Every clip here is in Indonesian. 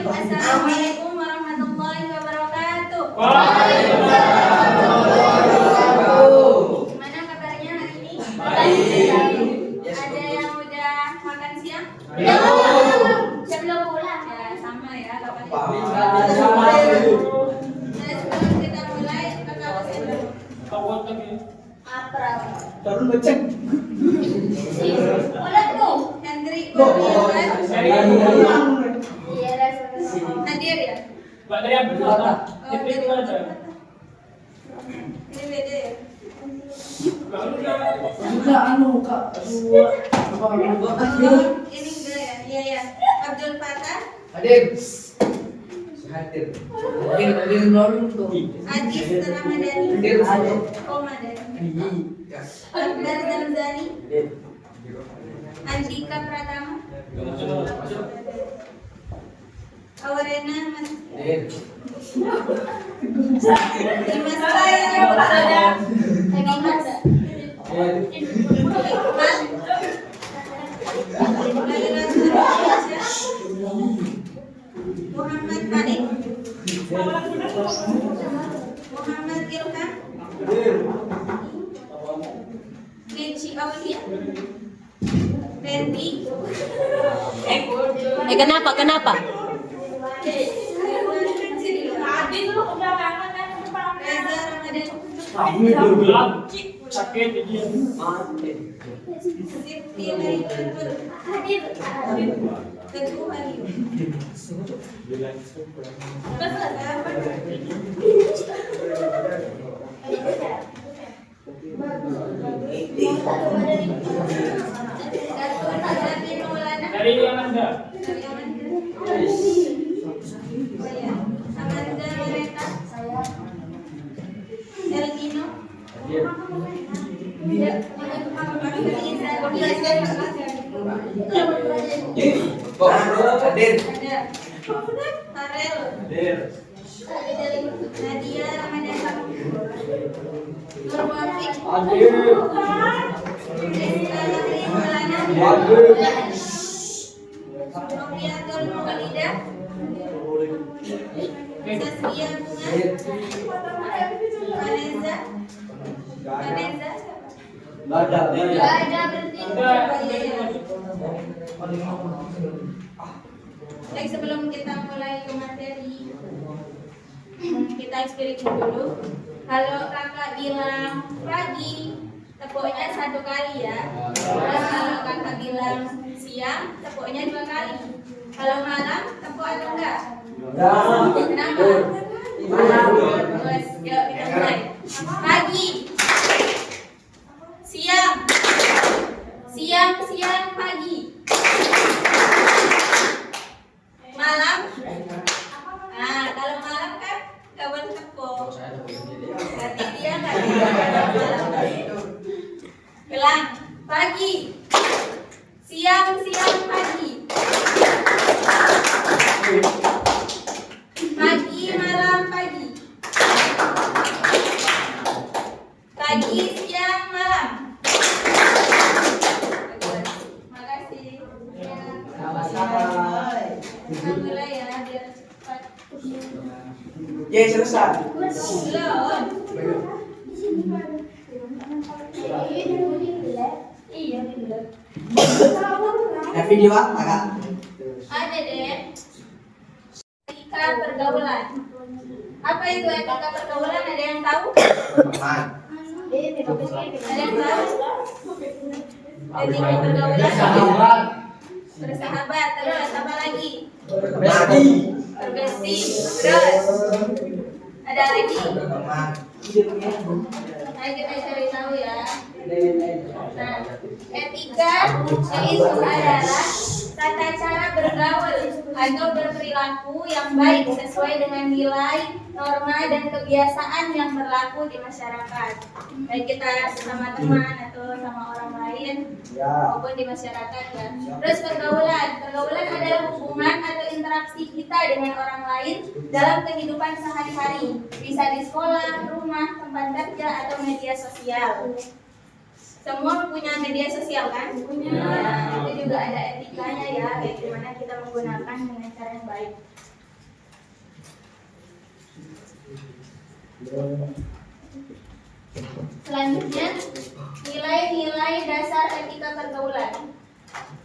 Assalamualaikum warahmatullahi wabarakatuh. Gimana kabarnya hari ini? Baik. Ada yang udah makan siang? Belum. Sebelum pulang. Ya sama ya. Sebelum kita mulai, kakak usia berapa? April. Baru ngecek. Udah tuh. Hendri. Hadir ya? Mbak dari ambil foto. Oh, Ini aja. ini beda ya? Sudah Kak. Oh, ini enggak ya? Iya ya. Abdul Fatah, Hadir. Hadir. Hadir dulu tuh. Ajis Ramadhani, Hadir. Komadani, Akbar Zamzani, Andika Pratama, Awarena Mas, Hadir. Dimas Raya, Dimas, Muhammad Farid, Muhammad Ilham, Reci Aulia, Randy, Kenapa? Reza Ramadan, Kami bergerak sakit ini. Siti Meritur, Teguh Wahyu. Dari yang Anda. Amanda Loretta, Elvino, Hadir. Farel, Nadia Ramadhani, Nur Muafiq, Rizka Latri Maulana, Noviatul Maulidah, Saskia Bunga, Vanessa Ada. Baik, sebelum kita mulai ke materi, kita experiment dulu. Kalau kakak bilang pagi, tepuknya 1 kali ya. Terus kalau kakak bilang siang, tepuknya 2 kali. Kalau malam, tepuk atau enggak? Kenapa? Terus, yuk kita mulai. Pagi, siang, pagi. Malam. Nah, kalau malam kan nggak boleh tepuk. Berarti dia nggak bilang pagi, siang, pagi. Pagi, malam, pagi. Pagi, siang, malam. Makasih. Ya. Kita mulai ya biar cepat. Ya, selesai. Belum. Iya, belum. Ada video apa, Kak? Ada deh. Etika pergaulan. Apa itu etika pergaulan? Ada yang tahu? Ada yang tahu? Etika pergaulan. Bersahabat. Terus apa lagi? Berbesti. Terus ada lagi? Ayo kita cari tahu ya. Nah, etika itu adalah tata cara bergaul atau berperilaku yang baik sesuai dengan nilai, norma, dan kebiasaan yang berlaku di masyarakat. Baik kita sama teman atau sama orang lain maupun di masyarakat ya. Terus pergaulan adalah hubungan atau interaksi kita dengan orang lain dalam kehidupan sehari-hari. Bisa di sekolah, rumah, tempat kerja, atau media sosial. Semua punya media sosial kan? Punya. Nah, itu juga ada etikanya ya, kayak gimana kita menggunakan dengan cara yang baik. Selanjutnya, nilai-nilai dasar etika pergaulan.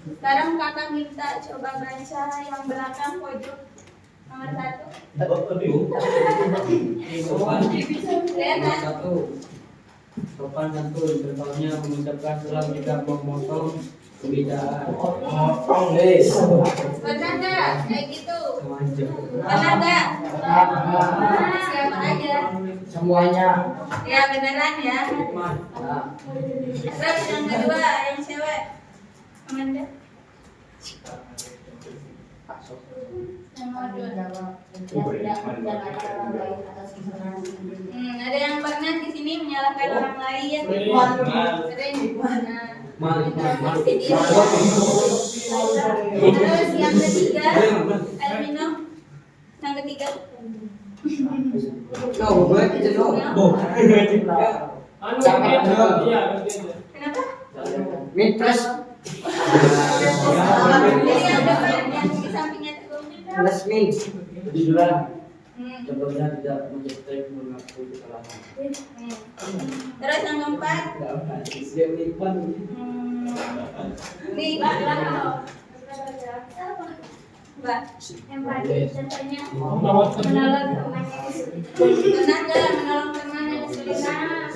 Sekarang kakak minta coba baca yang belakang pojok nomor 1. Lihat kan? Sopan santun, contohnya mengucapkan salam jika memotong perbedaan. Motong deh. Pernah nggak kayak gitu? Manja. Pernah nggak? Siapa aja? Semuanya. Ya beneran ya. Terus yang kedua, yang cewek. Amanda. Nomor 2. Ada yang pernah di sini menyalahkan orang lain. Sering. Terus yang ketiga, Elmino. Yang ketiga. Kau buat itu dong. Anu, iya, Kenapa? Mid plus. Jadi yang depan, yang di sampingnya itu. Plus min. Jujuran. Hmm. Contohnya tidak menyesuaikan mengaku kesalahan. Terus yang keempat. Dia menikmat. Nih, Mbak. Empati contohnya menolong temannya pernah nggak menolong teman yang kesulitan?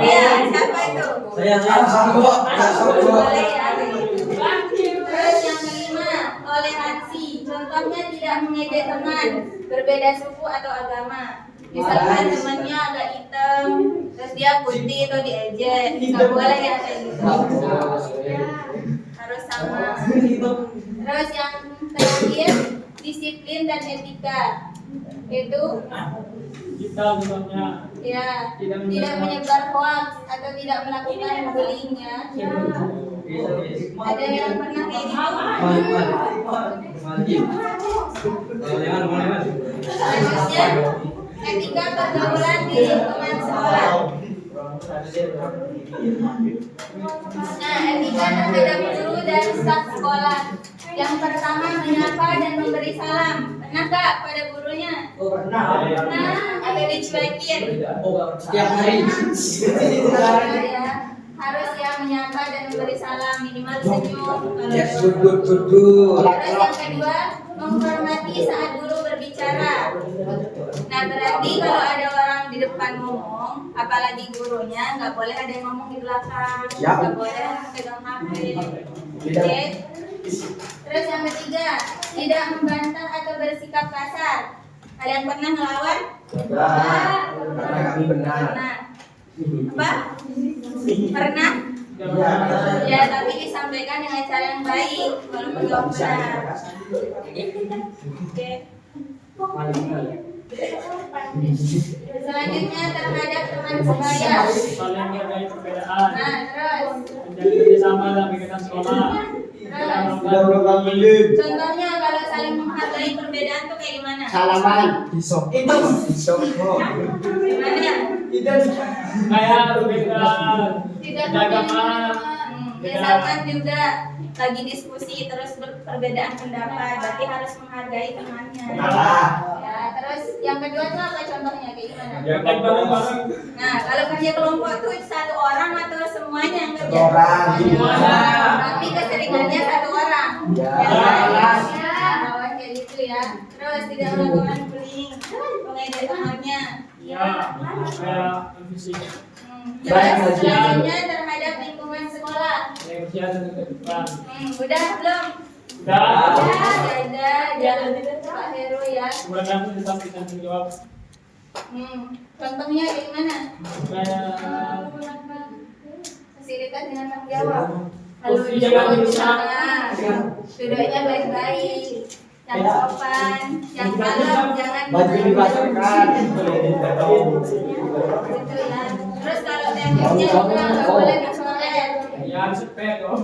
Iya, siapa itu? Saya sanggup. Boleh ya, begitu. Terus yang kelima, toleransi. Contohnya tidak mengejek teman berbeda suku atau agama. Misalkan temannya agak hitam, terus dia putih atau diejek, nggak boleh ya kayak gitu. Harus sama. Terus yang terakhir, disiplin dan etika. Itu kita misalnya ya tidak menyebar hoax atau tidak melakukan bullying ya. Ada yang pernah kayak gitu? Selanjutnya, etika pergaulan di lingkungan sekolah. Nah, etika terhadap guru dan staf sekolah. Yang pertama, menyapa dan memberi salam. Pernah nggak pada gurunya? Pernah. Nah, ada dicuekin. Setiap hari. Ya, harus ya menyapa dan memberi salam, minimal senyum. Yes, Kalau good. Terus yang kedua, menghormati saat guru berbicara. Nah, berarti kalau ada orang di depan ngomong, apalagi gurunya, nggak boleh ada yang ngomong di belakang, Ya. nggak boleh pegang HP. Oke. Terus yang ketiga, tidak membantah atau bersikap kasar. Ada yang pernah ngelawan? Karena kami benar. Pernah. Apa? Pernah? Ya, tapi disampaikan dengan cara yang baik, walaupun nggak benar. Oke. Selanjutnya terhadap teman sebaya. saling menghargai perbedaan, Nah, terus. menjadi kerjasama dalam kegiatan sekolah. Contohnya kalau saling menghargai perbedaan tuh kayak gimana? Salaman. Isok. Gimana? Kayak berbeda Tidak agama. Misalkan juga lagi diskusi terus perbedaan pendapat, berarti harus menghargai temannya. Ya, terus yang kedua tuh apa contohnya kayak gimana? Praktek bareng-bareng. Nah, kalau kerja kelompok tuh satu orang atau semuanya yang kerja? Orang. Semuanya. Tapi keseringannya satu orang. Ya. Kan? Kawan kayak gitu ya. Terus tidak melakukan bullying, mengejek temannya. Ya, kayak fisik. Terus selanjutnya terhadap lingkungan sekolah. Kerja dan kehidupan. Udah belum? Udah. Jangan Pak Heru ya. Kemudian aku disampaikan menjawab Contohnya kayak gimana? kayak Fasilitas dengan tanggung jawab. Kursi jangan dirusak. Duduknya baik-baik, yang sopan, yang kalem, jangan Baju dipasangkan. gitu ya. Terus kalau temboknya juga nggak boleh dicoret. ya sepet dong.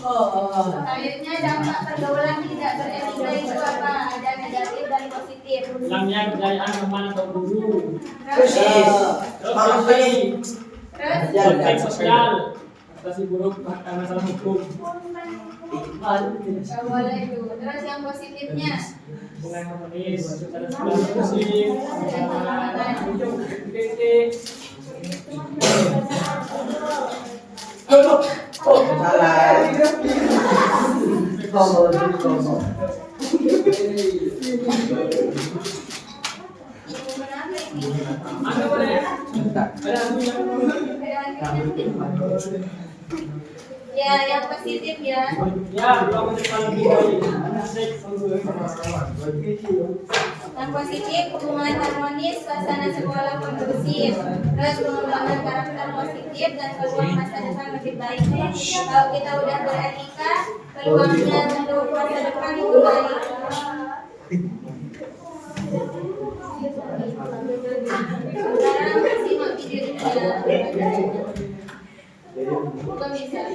Selanjutnya dampak pergaulan tidak beretika itu apa? Ada negatif dan positif. Hilangnya kepercayaan teman atau guru. Terus Terus konflik terus konflik sosial. reputasi buruk karena salah hukum. Gak boleh tuh. Terus yang positifnya? Bunga yang manis, ada sebelah musik, titik. Salah. Komo. Kenapa ini? Ada boleh? Bentar. Ada lagunya. Ya, yang positif ya. Ya, 2 menit paling baik. Asik. Yang positif, hubungan harmonis, suasana sekolah kondusif, terus pengembangan karakter positif dan peluang masa depan lebih baik. Kalau kita udah beretika, peluangnya untuk masa depan itu baik. Sekarang simak videonya. Bukan bisa.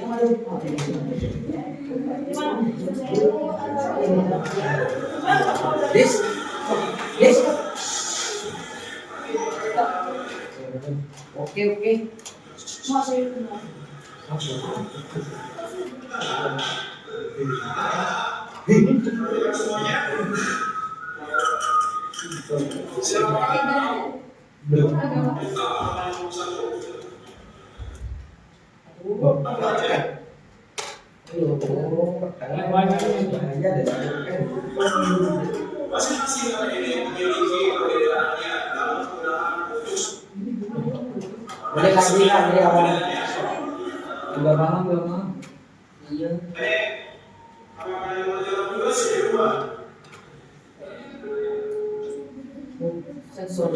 This. Oke. Belum. Boleh lagi kan dari awal. Udah paham belum? Iya. Sensor.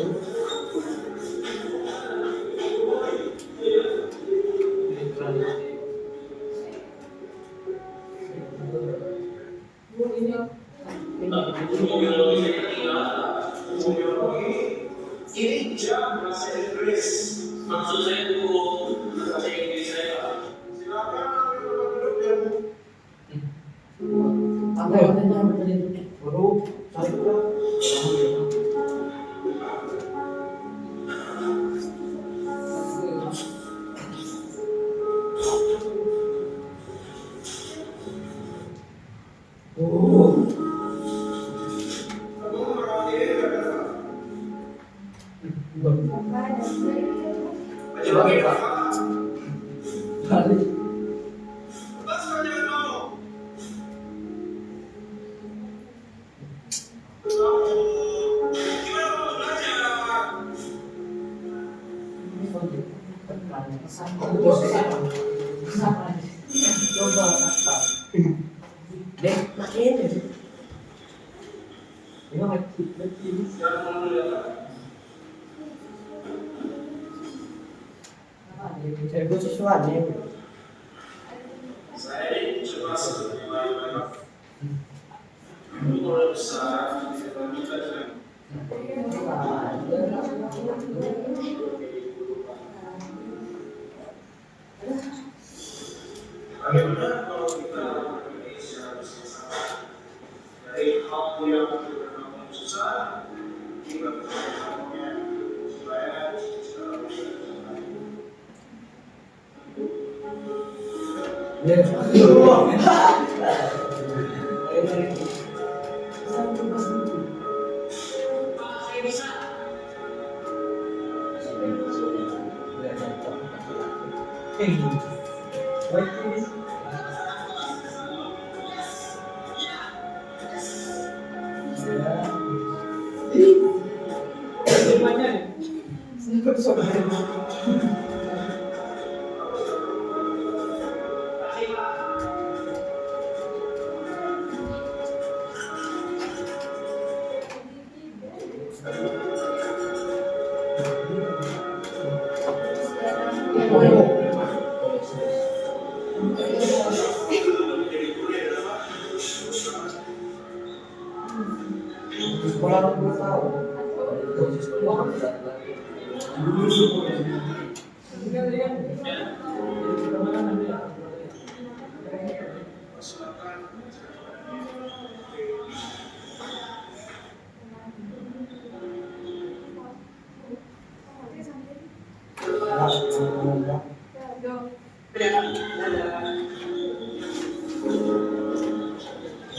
Go.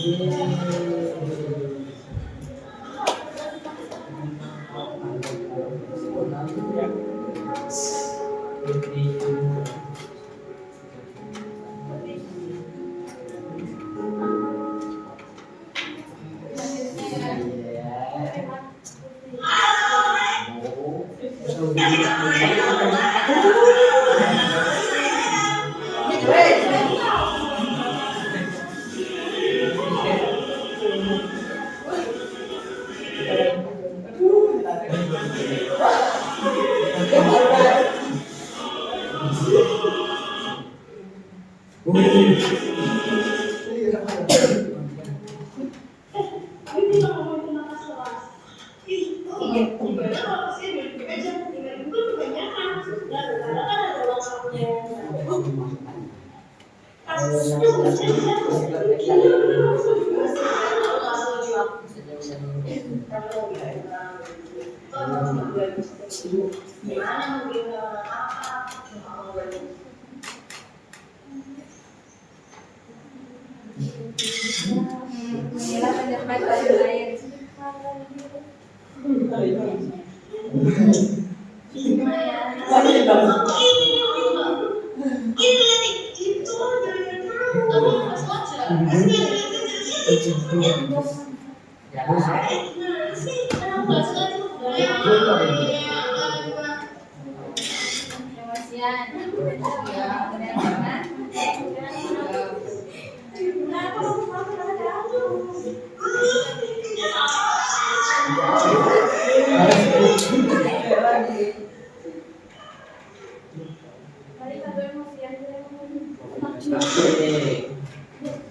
Inilah pendapat orang lain. Emosian. Ya, benar-benar.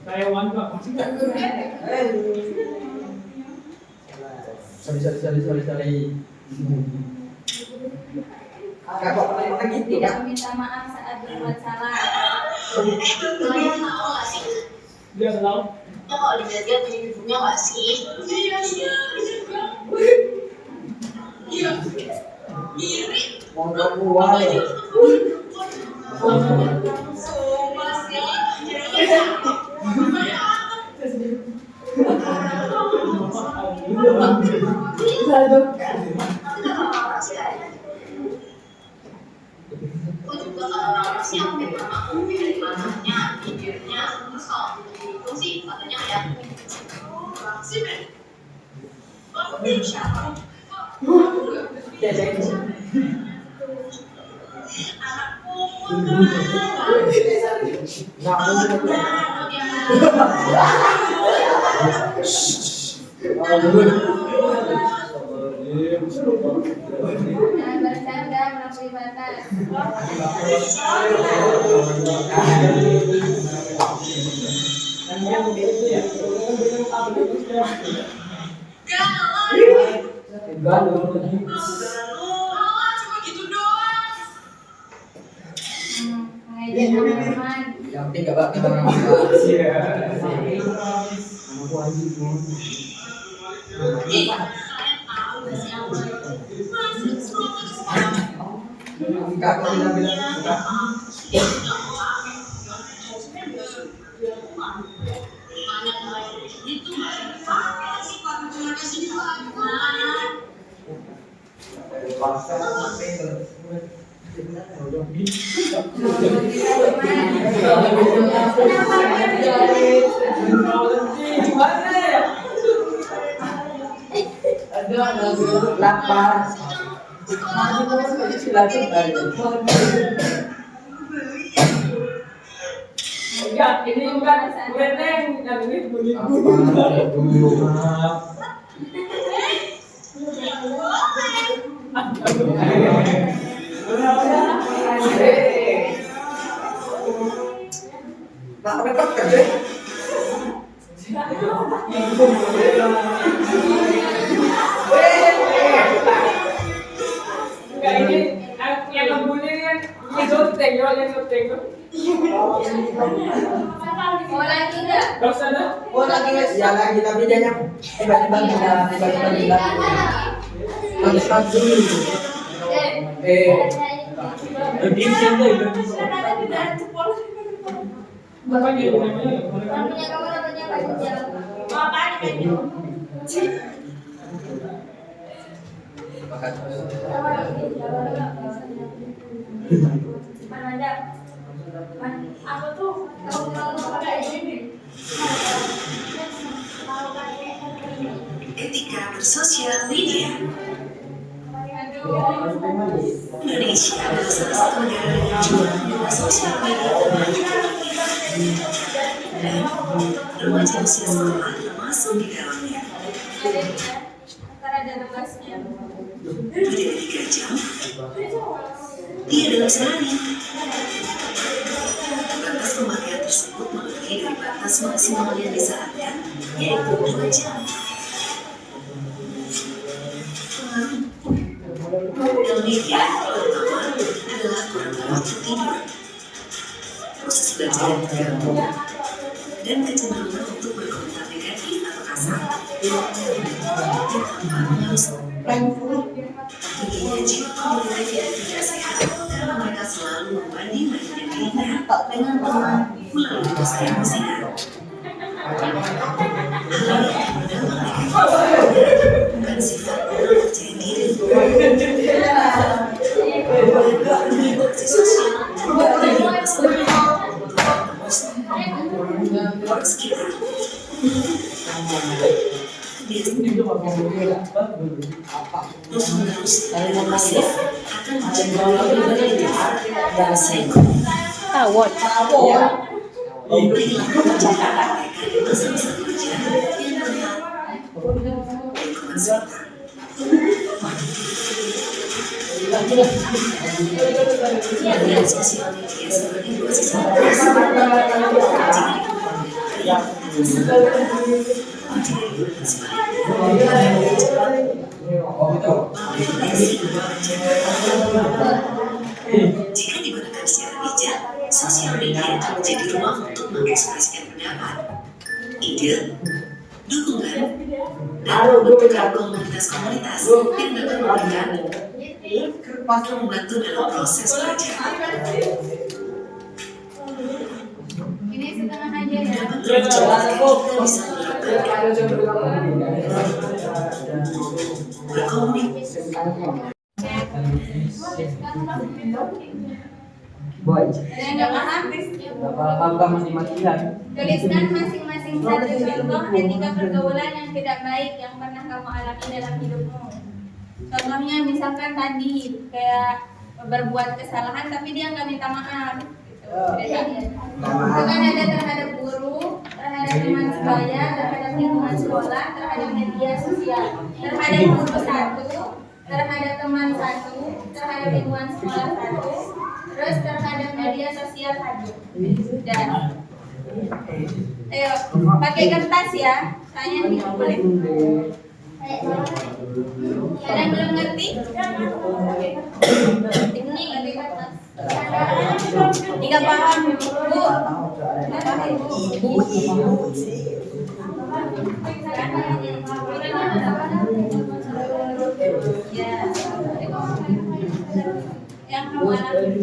Taiwan Pak. Sorry. Kakak pernah gitu Tidak kan? meminta maaf saat berbuat salah. Kalian tahu gak sih? Dia tahu. Ya kalau dilihat-lihat punya ibunya gak sih? Mau keluar. Aku juga kalau orang sih aku minta maaf dari mananya, bibirnya, terus kalau itu sih katanya ya. Aku pilih siapa? Jangan bercanda melampaui batas. Cuma gitu doang. Mengajak teman-teman. Yang penting gak bakal orang Ih, kalian tahu gak sih aku masih semua sekolah. Kakak bilang lapar. Enggak, ini bukan Reneng, yang ini begitu. Nak repot kerja. Enggak, ini yang ngebully kan ini syuting, yang syuting. Mau lagi enggak? Gak usah dah. Oh lagi guys, ya lagi tapi dia yang tiba-tiba bilang habis dulu. Apa gitu namanya? Namanya kamu namanya Pak Jal. Aku tuh kalau pada ini Etika bersosial media. Indonesia adalah salah satu negara dengan jumlah pengguna sosial media terbanyak di dunia. Dan remaja usia sekolah termasuk di dalamnya. ada tugasnya. Tidak 3 jam, dia dalam sehari. Batas pemakaian tersebut melebihi dari batas maksimal yang disarankan, yaitu 2 jam. Pengaruh media terutama adalah kurangnya waktu tidur, proses belajar yang terganggu, dan kecenderungan untuk berkomentar negatif atau kasar. Tingginya jiwa komunitas yang tidak sehat karena mereka selalu membanding-bandingkan dirinya dengan teman melalui dosa yang bersinar. Hal yang berdampak negatif bukan sifat orang percaya diri. Interaksi sosial bukan masalah orang sekitar. Terus-menerus pasif akan menciptakan negatif dan resiko. Tawon. Perilaku penciptaan mereka di masa-masa kerja yang melihat lingkungan sekitar. Media sosial media seperti dosis atas jika jika digunakan secara bijak, sosial media akan menjadi ruang untuk mengekspresikan pendapat, ide, dukungan, dan membentukkan komunitas-komunitas yang dapat membantu dalam proses belajar. Ini setengah aja ya. Dapat lebih cepat kita bisa menerapkan berkomunikasi. Boy, Ada yang nggak paham? bangga mati-matian. Tuliskan masing-masing satu contoh etika pergaulan yang tidak baik yang pernah kamu alami dalam hidupmu. Contohnya misalkan tadi kayak berbuat kesalahan tapi dia nggak minta maaf. Itu kan ada terhadap guru, terhadap teman sebaya, terhadap lingkungan sekolah, terhadap media sosial, terhadap guru satu, terhadap teman satu, terhadap lingkungan sekolah satu, terus terhadap media sosial satu. Dan ayo pakai kertas ya, tanya nih boleh. Ada yang belum ngerti? Ini pakai kertas. Jika paham, Bu. Ya. Yang kamu alami.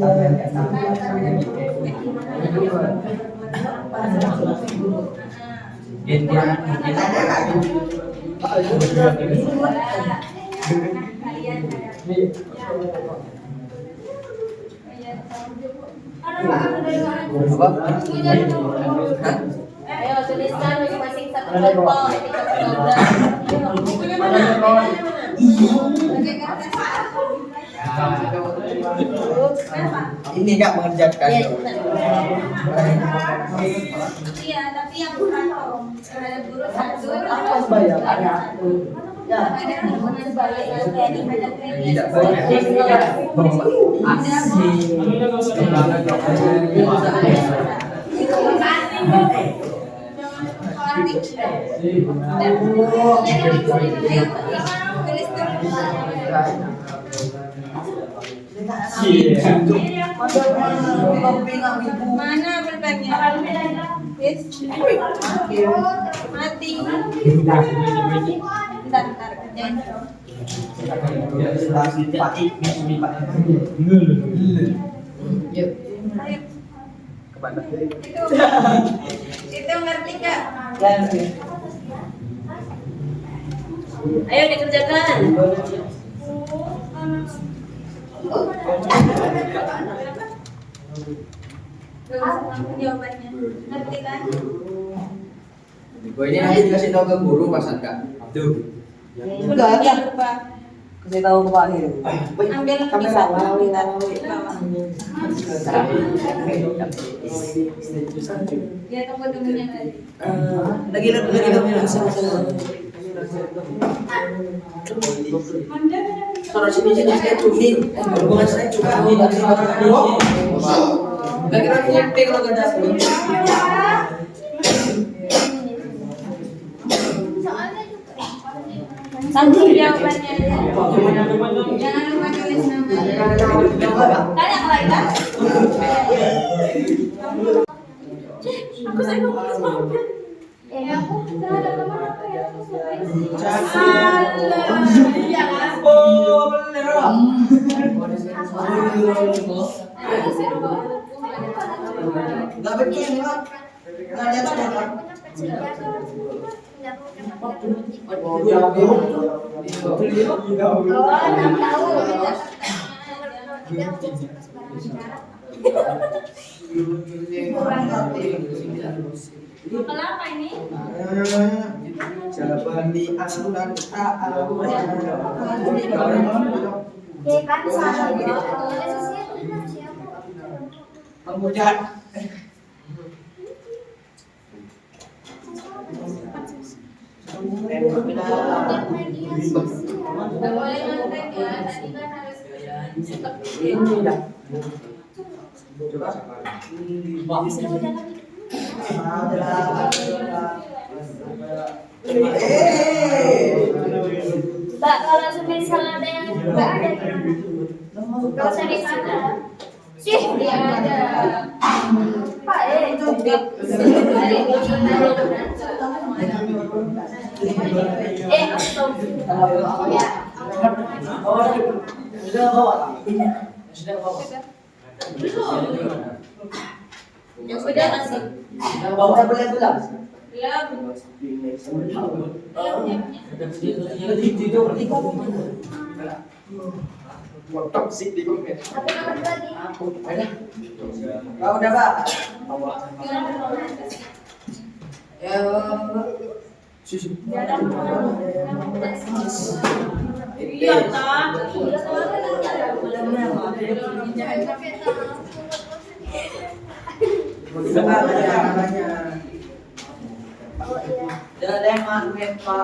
Ayo tuliskan masing-masing satu contoh etika pergaulan. Bukunya mana? Pakai kertas. Ini nggak mengerjakan. Iya, tapi yang kantong terhadap guru satu, Apa bayar? ada lingkungan sekolah satu, terhadap media Tidak banyak. Mana pulpennya? Yes. Mati. Bentar, kerjain. Ayo. Itu ngerti nggak? Ayo dikerjakan. Jawabannya. Ngerti kan? Gue ini nanti dikasih tahu ke guru pas enggak? Tuh. Udah jangan lupa. Kasih tahu ke Pak Hir. Ambil bisa dia tunggu temennya tadi. Lagi Kalau sini saya tulis, hubungan saya juga lagi nyampe kalau gak dapet. Langsung jawabannya aja. Jangan lupa tulis nama. Tanya ke Laila. Aku sayang banget. Aku ada teman apa ya? Iya kan? Oh, bener. Gak betul nih, Pak. Nggak lihat ada, Pak. Kenapa ini? Jawaban di asuran kan salah kemudian Nggak boleh ngontek ya. Tadi kan harus ini dah. Mbak, kalau semisal ada yang nggak ada gimana? Nggak usah disana. Sih, dia ada. Pak, ya. Sudah bawa. Sudah bawa. Yang sudah masih. Sudah bawa. Sudah boleh pulang. Belum. Toksik di komen. Tapi nomor lagi. Ada. Kau udah, Pak? Ya, susu. Iya, tak. Ada yang magnet, Pak.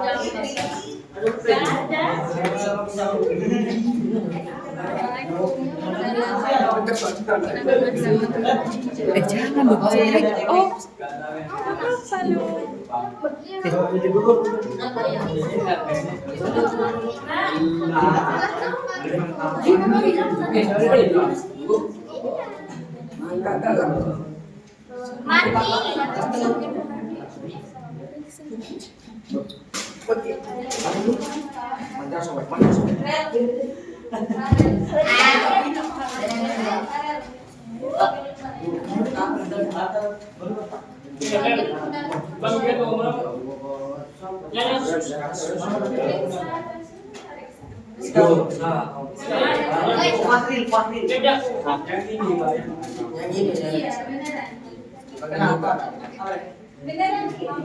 Jangan lupa subscribe. Oh, Beneran sih. Itu sama.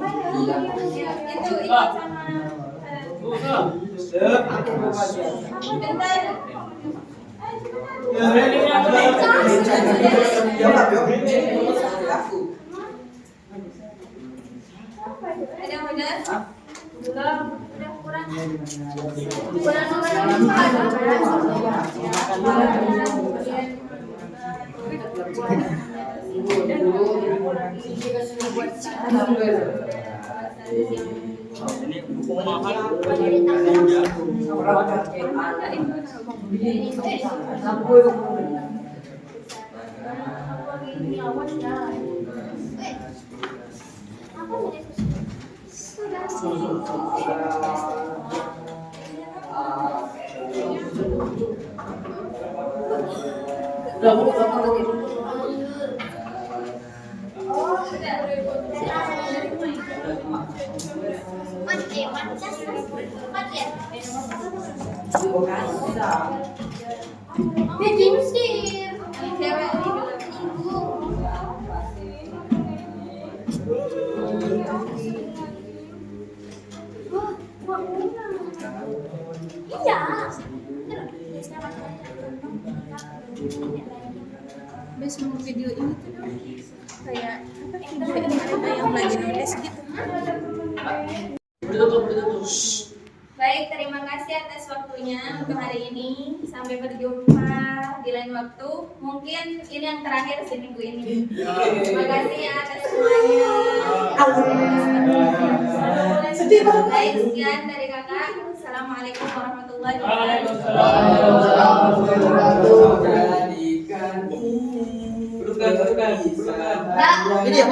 Jadi usir. Yang cewek nih bilang ibu. Iya. Bes mau video ini tuh dong. Kayak apa video ini ada yang lagi nulis gitu. Baik, terima kasih atas waktunya untuk hari ini. Sampai berjumpa di lain waktu. Mungkin ini yang terakhir sih minggu ini. Terima kasih ya atas semuanya. Sedih banget. Baik, sekian dari kakak. Assalamualaikum warahmatullahi Jadikan ini. Mbak, Video.